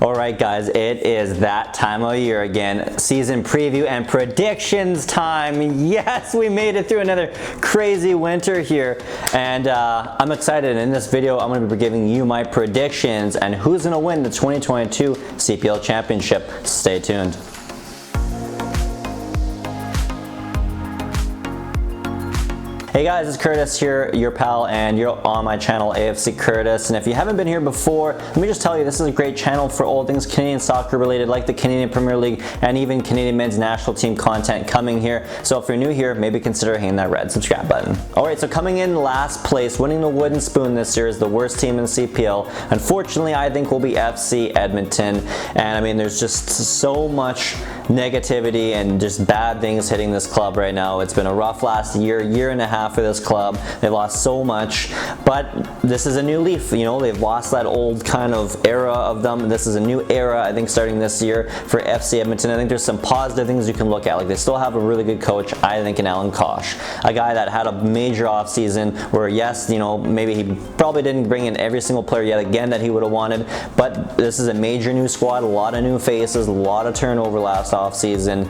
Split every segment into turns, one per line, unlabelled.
Alright guys, it is that time of year again. Season preview and predictions time. Yes, we made it through another crazy winter here. And I'm excited. In this video, I'm going to be giving you my predictions and who's going to win the 2022 CPL Championship. Stay tuned. Hey guys, it's Curtis here, your pal, and you're on my channel, A.F.C. Curtis. And if you haven't been here before, let me just tell you, this is a great channel for all things Canadian soccer related, like the Canadian Premier League and even Canadian men's national team content coming here. So if you're new here, maybe consider hitting that red subscribe button. Alright, so coming in last place, winning the wooden spoon this year is the worst team in the CPL. Unfortunately, I think will be FC Edmonton. And I mean, there's just so much negativity and just bad things hitting this club right now. It's been a rough last year and a half for this club. They lost so much, but this is a new leaf. You know, they've lost that old kind of era of them. This is a new era, I think, starting this year for FC Edmonton. I think there's some positive things you can look at. Like, they still have a really good coach, I think, in Alan Kosh, a guy that had a major offseason where, yes, you know, maybe he probably didn't bring in every single player yet again that he would have wanted, but this is a major new squad, a lot of new faces, a lot of turnover last offseason.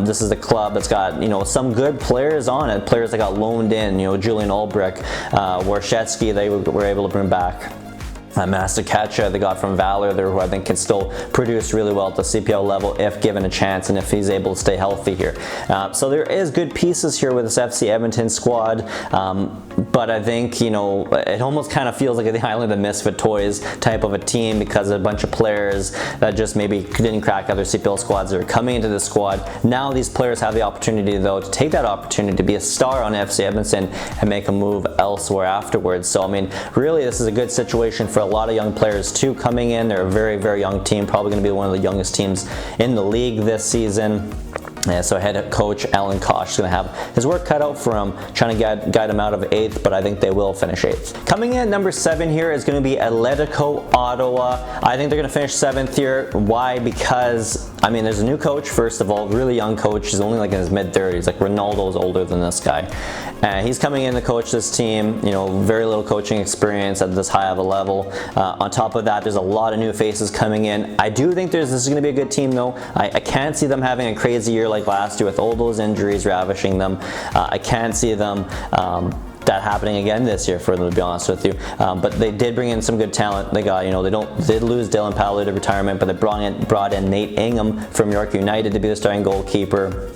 This is a club that's got, you know, some good players on it, players that got loaned in, you know, Julian Ulbrich, Warshetsky, they were able to bring back. Master Kacha they got from Valor there, who I think can still produce really well at the CPL level if given a chance and if he's able to stay healthy here. So there is good pieces here with this FC Edmonton squad, but I think, you know, it almost kind of feels like the Island of Misfit Toys type of a team because of a bunch of players that just maybe didn't crack other CPL squads that are coming into the squad. Now these players have the opportunity, though, to take that opportunity to be a star on FC Edmonton and make a move elsewhere afterwards. So I mean, really, this is a good situation for a lot of young players too coming in. They're a very, very young team, probably going to be one of the youngest teams in the league this season. Yeah, so head coach Alan Kosh is going to have his work cut out for him, trying to guide him out of 8th, but I think they will finish 8th. Coming in at number 7 here is going to be Atletico Ottawa. I think they're going to finish 7th here. Why? Because, I mean, there's a new coach, first of all, really young coach. He's only like in his mid-30s. Like, Ronaldo's older than this guy. And he's coming in to coach this team, you know, very little coaching experience at this high of a level. On top of that, there's a lot of new faces coming in. I do think this is going to be a good team, though. I can't see them having a crazy year like last year with all those injuries ravishing them. I can't see them that happening again this year, for them, to be honest with you. But they did bring in some good talent. They got, you know, did lose Dylan Powley to retirement, but they brought in Nate Ingham from York United to be the starting goalkeeper.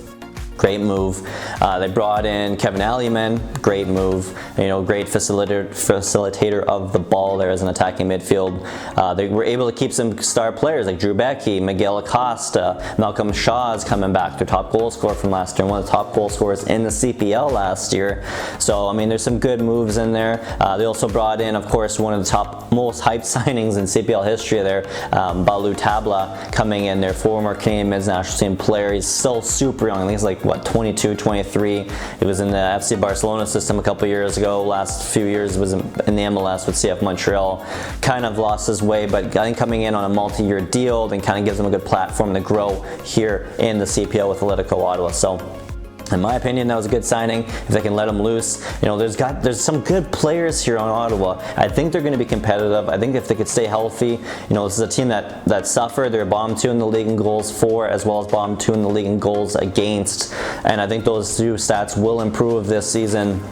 Great move. They brought in Kevin Alleyman. Great move. You know, great facilitator of the ball there as an attacking midfield. They were able to keep some star players like Drew Becky, Miguel Acosta, Malcolm Shaw is coming back, their top goal scorer from last year, one of the top goal scorers in the CPL last year. So I mean, there's some good moves in there. They also brought in, of course, one of the top most hyped signings in CPL history there, Balu Tabla, coming in, their former Canadian men's national team player. He's still super young. I think he's like, what, 22, 23. He was in the FC Barcelona system a couple years ago. Last few years was in the MLS with CF Montreal. Kind of lost his way, but I think coming in on a multi-year deal then kind of gives him a good platform to grow here in the CPL with Atletico Ottawa. So in my opinion, that was a good signing. If they can let him loose, you know, there's some good players here on Ottawa. I think they're going to be competitive. I think if they could stay healthy, you know, this is a team that suffered. They're bottom 2 in the league in goals for, as well as bottom 2 in the league in goals against. And I think those two stats will improve this season.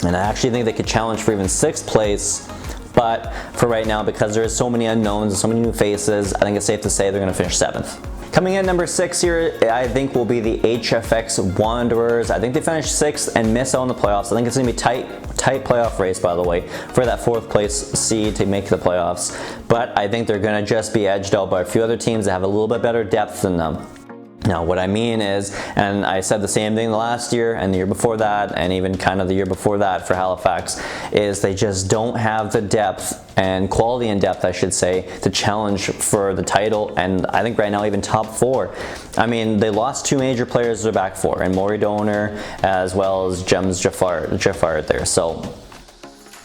And I actually think they could challenge for even 6th place. But for right now, because there is so many unknowns, so many new faces, I think it's safe to say they're going to finish 7th. Coming in number 6 here, I think will be the Halifax Wanderers. I think they finished 6th and miss out on the playoffs. I think it's going to be tight playoff race, by the way, for that 4th place seed to make the playoffs. But I think they're going to just be edged out by a few other teams that have a little bit better depth than them. Now, what I mean is, and I said the same thing last year and the year before that and even kind of the year before that for Halifax, is they just don't have the depth and quality in depth, I should say, to challenge for the title, and I think right now even top 4. I mean, they lost 2 major players to their back 4, and Maury Donor as well as James Jafar there. So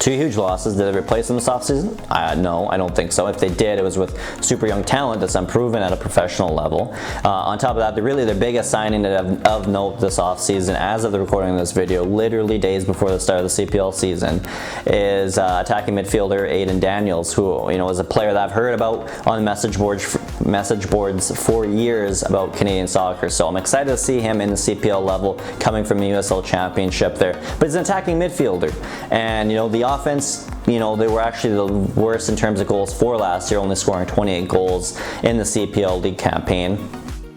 Two huge losses. Did they replace them this offseason? No, I don't think so. If they did, it was with super young talent that's unproven at a professional level. On top of that, their biggest signing of note this offseason, as of the recording of this video, literally days before the start of the CPL season, is attacking midfielder Aiden Daniels, who is a player that I've heard about on message boards for years about Canadian soccer. So I'm excited to see him in the CPL level, coming from the USL Championship there. But he's an attacking midfielder, and the offense, they were actually the worst in terms of goals for last year, only scoring 28 goals in the CPL league campaign.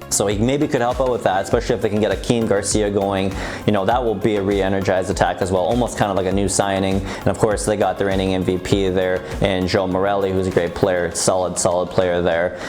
So he maybe could help out with that, especially if they can get Akeem Garcia going. That will be a re-energized attack as well, almost kind of like a new signing. And of course, they got the reigning MVP there in Joe Morelli, who's a great player, solid player there.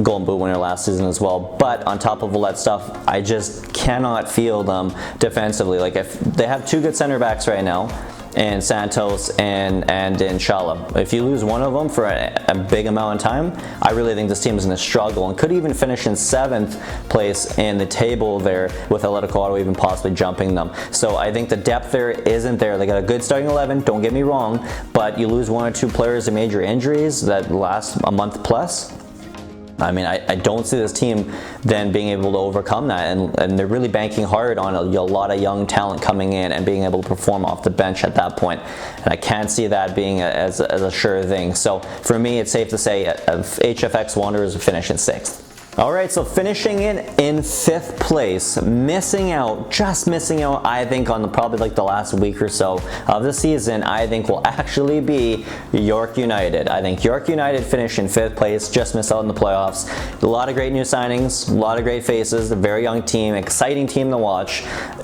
Golden Boot winner last season as well. But on top of all that stuff, I just cannot feel them defensively. Like, if they have two good center backs right now, and Santos and in Shala. If you lose one of them for a big amount of time, I really think this team is going to struggle and could even finish in 7th place in the table there, with Atletico Ottawa even possibly jumping them. So I think the depth there isn't there. They got a good starting 11, don't get me wrong, but you lose one or two players to major injuries that last a month plus. I mean, I don't see this team then being able to overcome that, and they're really banking hard on a lot of young talent coming in and being able to perform off the bench at that point. And I can't see that being as a sure thing. So for me, it's safe to say HFX Wanderers finish in 6th. Alright, so finishing in 5th place, just missing out, I think, on probably like the last week or so of the season, I think will actually be York United. I think York United finish in 5th place, just missed out in the playoffs. A lot of great new signings, a lot of great faces, a very young team, exciting team to watch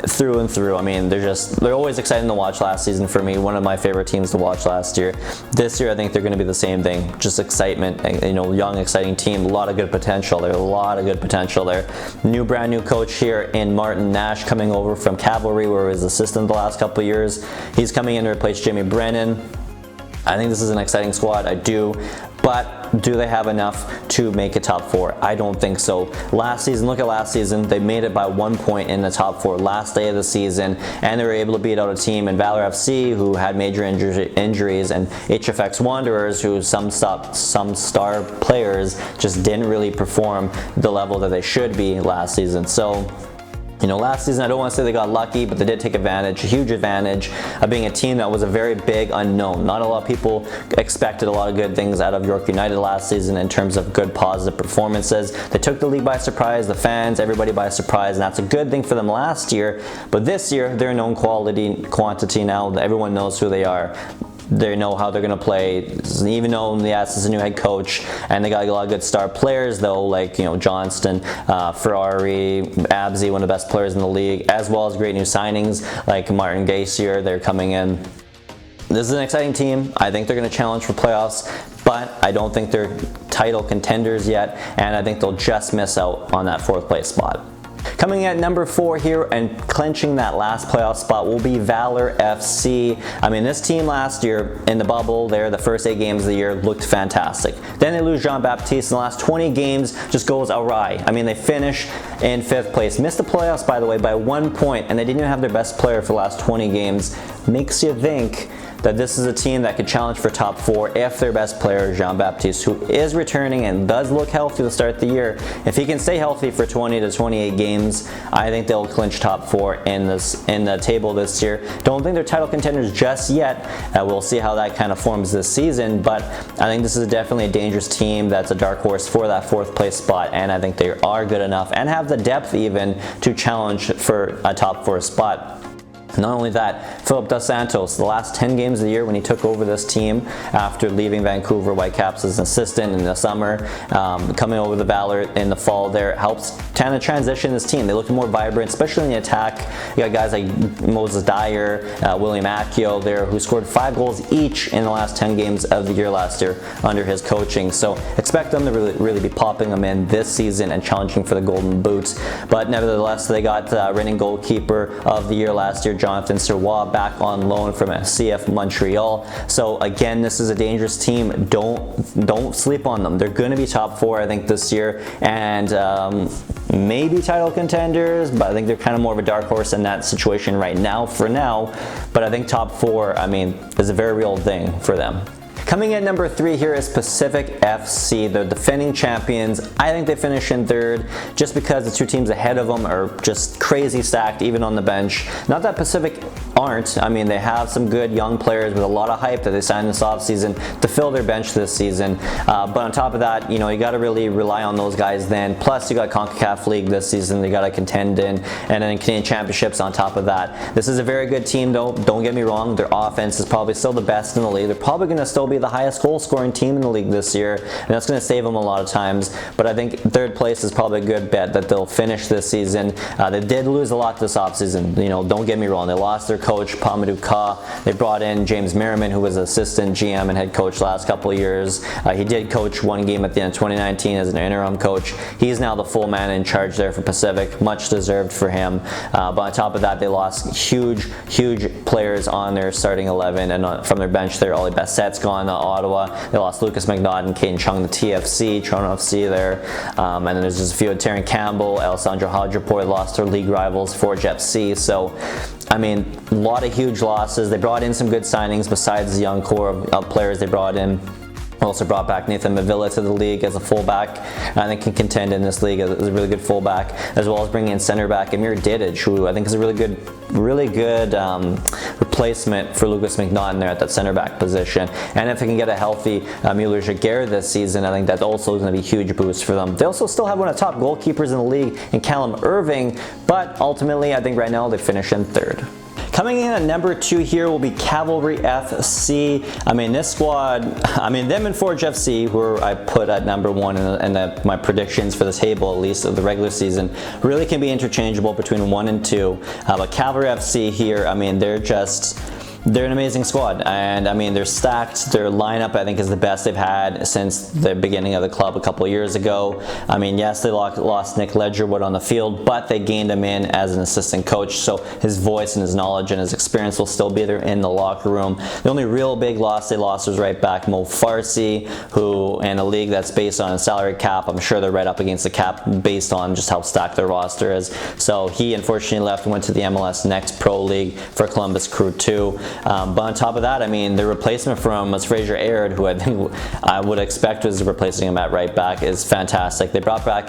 through and through. I mean, they're always exciting to watch last season for me, one of my favorite teams to watch last year. This year, I think they're going to be the same thing, just excitement, young, exciting team, a lot of good potential there. Brand new coach here in Martin Nash, coming over from Cavalry, where he was assistant the last couple of years. He's coming in to replace Jimmy Brennan. I think this is an exciting squad, I do. But do they have enough to make a top 4? I don't think so. Look at last season. They made it by 1 point in the top 4 last day of the season, and they were able to beat out a team in Valor FC who had major injuries, and HFX Wanderers, who some star players just didn't really perform the level that they should be last season. So, last season, I don't want to say they got lucky, but they did take a huge advantage of being a team that was a very big unknown. Not a lot of people expected a lot of good things out of York United last season in terms of good, positive performances. They took the league by surprise, the fans, everybody by surprise, and that's a good thing for them last year. But this year, they're a known quantity now. Everyone knows who they are. They know how they're going to play, even though, yes, it's a new head coach, and they got a lot of good star players, though, like, Johnston, Ferrari, Abzi, one of the best players in the league, as well as great new signings like Martin Gacier. They're coming in. This is an exciting team. I think they're going to challenge for playoffs, but I don't think they're title contenders yet, and I think they'll just miss out on that 4th place spot. Coming at number 4 here and clinching that last playoff spot will be Valor FC. I mean, this team last year in the bubble there, the first 8 games of the year, looked fantastic. Then they lose Jean-Baptiste in the last 20 games, just goes awry. I mean, they finish in 5th place. Missed the playoffs, by the way, by 1 point, and they didn't even have their best player for the last 20 games. Makes you think that this is a team that could challenge for top 4 if their best player, Jean-Baptiste, who is returning and does look healthy to start the year. If he can stay healthy for 20 to 28 games, I think they'll clinch top 4 in the table this year. Don't think they're title contenders just yet. We'll see how that kind of forms this season, but I think this is definitely a dangerous team that's a dark horse for that 4th place spot, and I think they are good enough and have the depth even to challenge for a top 4 spot. Not only that, Philip Dos Santos, the last 10 games of the year when he took over this team after leaving Vancouver Whitecaps as an assistant in the summer, coming over the Valor in the fall there, helps kind of transition this team. They looked more vibrant, especially in the attack. You got guys like Moses Dyer, William Accio there, who scored 5 goals each in the last 10 games of the year last year under his coaching. So expect them to really be popping them in this season and challenging for the Golden Boots. But nevertheless, they got reigning goalkeeper of the year last year, Jonathan Serrois, back on loan from CF Montreal. So again, this is a dangerous team. Don't sleep on them. They're going to be top 4, I think, this year. And maybe title contenders, but I think they're kind of more of a dark horse in that situation right now, for now. But I think top 4, I mean, is a very real thing for them. Coming in number 3 here is Pacific FC. They're defending champions. I think they finish in 3rd just because the 2 teams ahead of them are just crazy stacked, even on the bench. Not that Pacific aren't. I mean, they have some good young players with a lot of hype that they signed this offseason to fill their bench this season. But on top of that, you know, you got to really rely on those guys then. Plus, you got CONCACAF League this season they got to contend in, and then Canadian Championships on top of that. This is a very good team, though. Don't get me wrong. Their offense is probably still the best in the league. They're probably going to still be the highest goal scoring team in the league this year, and that's going to save them a lot of times. But I think 3rd place is probably a good bet that they'll finish this season. They did lose a lot this offseason. You know, don't get me wrong. They lost their coach, Pamadou Ka. They brought in James Merriman, who was assistant GM and head coach last couple of years. He did coach 1 game at the end of 2019 as an interim coach. He's now the full man in charge there for Pacific. Much deserved for him. But on top of that, they lost huge players on their starting 11, and from their bench there, Ollie Bassett's gone to Ottawa. They lost Lucas McNaught and Caden Chung to TFC, Toronto FC there. And then there's just a few of Taryn Campbell, Alessandro Hadrapour lost their league rivals, Forge FC. So, I mean, a lot of huge losses. They brought in some good signings besides the young core of players they brought in. Also brought back Nathan Mavilla to the league as a fullback. I think can contend in this league as a really good fullback, as well as bringing in center back Amir Didic, who I think is a really good replacement for Lucas McNaught in there at that center back position. And if they can get a healthy Mueller Jaguar this season, I think that's also going to be a huge boost for them. They also still have one of the top goalkeepers in the league in Callum Irving, but ultimately I think right now they finish in 3rd. Coming in at number 2 here will be Cavalry FC. I mean, this squad, I mean, them and Forge FC, who I put at number 1 in my predictions for this table, at least of the regular season, really can be interchangeable between 1 and 2. But Cavalry FC here, I mean, they're an amazing squad, and I mean, they're stacked. Their lineup, I think, is the best they've had since the beginning of the club a couple of years ago. I mean, yes, they lost Nick Ledgerwood on the field, but they gained him in as an assistant coach, so his voice and his knowledge and his experience will still be there in the locker room. The only real big loss they lost was right back Mo Farsi, who in a league that's based on a salary cap, I'm sure they're right up against the cap based on just how stacked their roster is. So he unfortunately left and went to the MLS Next Pro League for Columbus Crew 2. But on top of that, I mean, the replacement from was Fraser Aird, who I think I would expect was replacing him at right back, is fantastic. They brought back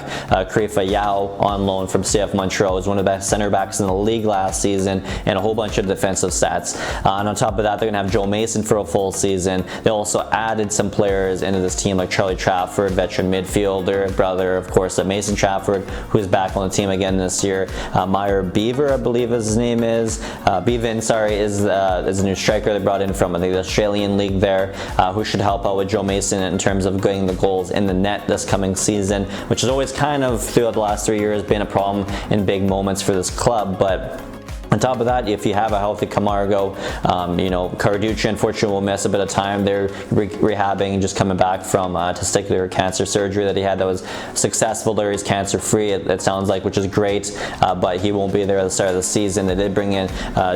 Krifa Yao on loan from CF Montreal. He was one of the best center backs in the league last season, and a whole bunch of defensive stats. And on top of that, they're going to have Joe Mason for a full season. They also added some players into this team like Charlie Trafford, veteran midfielder, brother, of course, of Mason Trafford, who's back on the team again this year. Meyer Beaver, I believe his name is. Bevan, sorry, is a new striker they brought in from, I think, the Australian league there, who should help out with Joe Mason in terms of getting the goals in the net this coming season, which has always kind of, throughout the last 3 years, been a problem in big moments for this club. But on top of that, if you have a healthy Camargo, you know, Carducci unfortunately will miss a bit of time. They're rehabbing, just coming back from testicular cancer surgery that he had that was successful there. He's cancer free, it sounds like, which is great, but he won't be there at the start of the season. They did bring in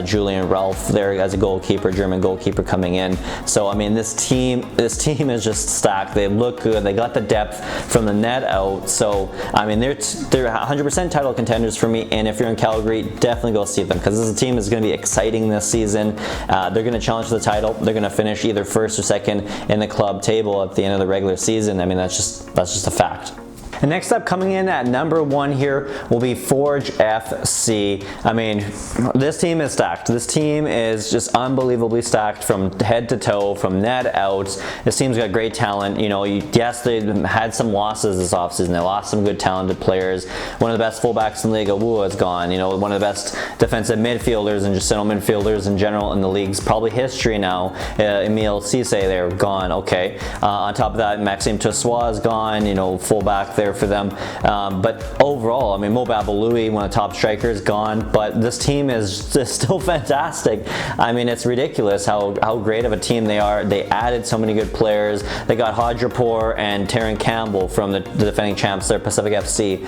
Julian Ralph there as a goalkeeper, German goalkeeper coming in. So I mean, this team is just stacked. They look good. They got the depth from the net out. So I mean, they're 100% title contenders for me. And if you're in Calgary, definitely go see them, because this team is going to be exciting this season. They're going to challenge for the title. They're going to finish either first or second in the club table at the end of the regular season. I mean, that's just a fact. And next up, coming in at number 1 here will be Forge FC. I mean, this team is stacked. This team is just unbelievably stacked from head to toe, from net out. This team's got great talent. You know, yes, they had some losses this offseason. They lost some good talented players. One of the best fullbacks in the league, Awua, is gone. You know, one of the best defensive midfielders and just central midfielders in general in the league's probably history now. Emile Cisse, they're gone. Okay. On top of that, Maxime Tossois is gone. You know, fullback there for them, but overall, I mean, Mo Babalui, one of the top strikers, gone, but this team is still fantastic. I mean, it's ridiculous how great of a team they are. They added so many good players. They got Hadrapour and Taryn Campbell from the defending champs there, Pacific FC.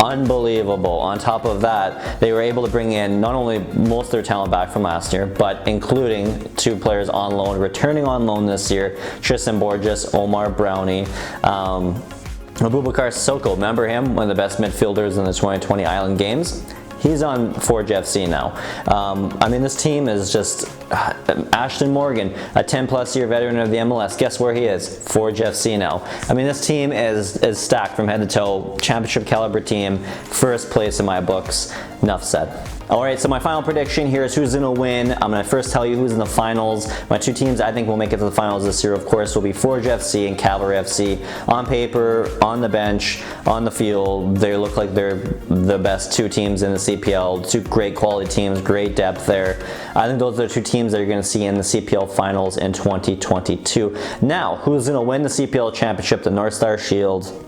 Unbelievable. On top of that, they were able to bring in not only most of their talent back from last year, but including 2 players on loan, returning on loan this year, Tristan Borges, Omar Brownie. Abubakar Sissoko, remember him? One of the best midfielders in the 2020 Island Games. He's on Forge FC now. I mean, this team is just Ashton Morgan, a 10+ year veteran of the MLS. Guess where he is? Forge FC now. I mean, this team is stacked from head to toe. Championship caliber team, first place in my books. Enough said. All right, so my final prediction here is who's going to win. I'm going to first tell you who's in the finals. My two teams I think will make it to the finals this year, of course, will be Forge FC and Cavalry FC. On paper, on the bench, on the field, they look like they're the best two teams in the CPL. Two great quality teams, great depth there. I think those are the two teams that you're going to see in the CPL finals in 2022. Now, who's going to win the CPL championship, the North Star Shield?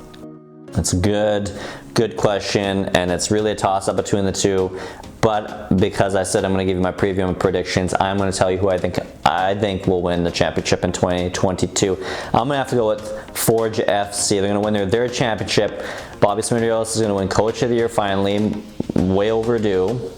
That's a good question, and it's really a toss-up between the two. But because I said I'm going to give you my preview and predictions, I'm going to tell you who I think will win the championship in 2022. I'm going to have to go with Forge FC. They're going to win their championship. Bobby Smitrios is going to win Coach of the Year finally, way overdue.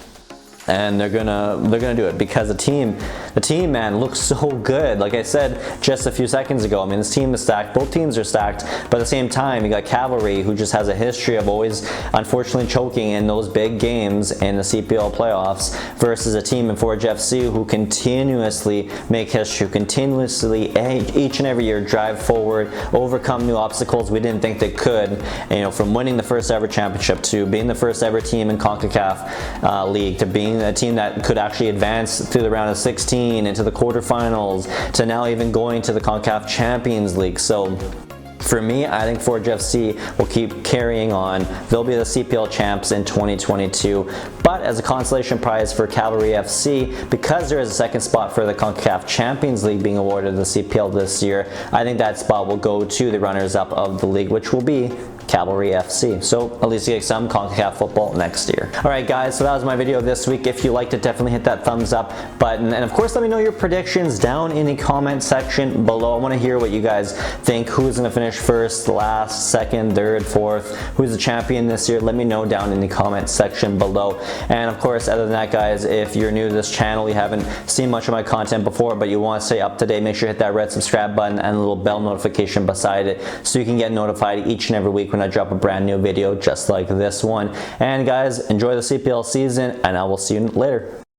And they're gonna do it because the team, man, looks so good. Like I said just a few seconds ago, I mean, this team is stacked. Both teams are stacked, but at the same time, you got Cavalry, who just has a history of always, unfortunately, choking in those big games in the CPL playoffs, versus a team in Forge FC who continuously make history, continuously each and every year drive forward, overcome new obstacles we didn't think they could. And, you know, from winning the first ever championship to being the first ever team in CONCACAF League to being a team that could actually advance through the round of 16 into the quarterfinals to now even going to the CONCACAF Champions League. So for me, I think Forge FC will keep carrying on. They'll be the CPL champs in 2022. But as a consolation prize for Cavalry FC, because there is a second spot for the CONCACAF Champions League being awarded the CPL this year, I think that spot will go to the runners-up of the league, which will be Cavalry FC. So at least you get some CONCACAF football next year. All right, guys, so that was my video this week. If you liked it, definitely hit that thumbs up button. And of course, let me know your predictions down in the comment section below. I want to hear what you guys think. Who's going to finish first, last, second, third, fourth? Who's the champion this year? Let me know down in the comment section below. And of course, other than that, guys, if you're new to this channel, you haven't seen much of my content before, but you want to stay up to date, make sure you hit that red subscribe button and a little bell notification beside it so you can get notified each and every week when I drop a brand new video just like this one. And guys, enjoy the CPL season, and I will see you later.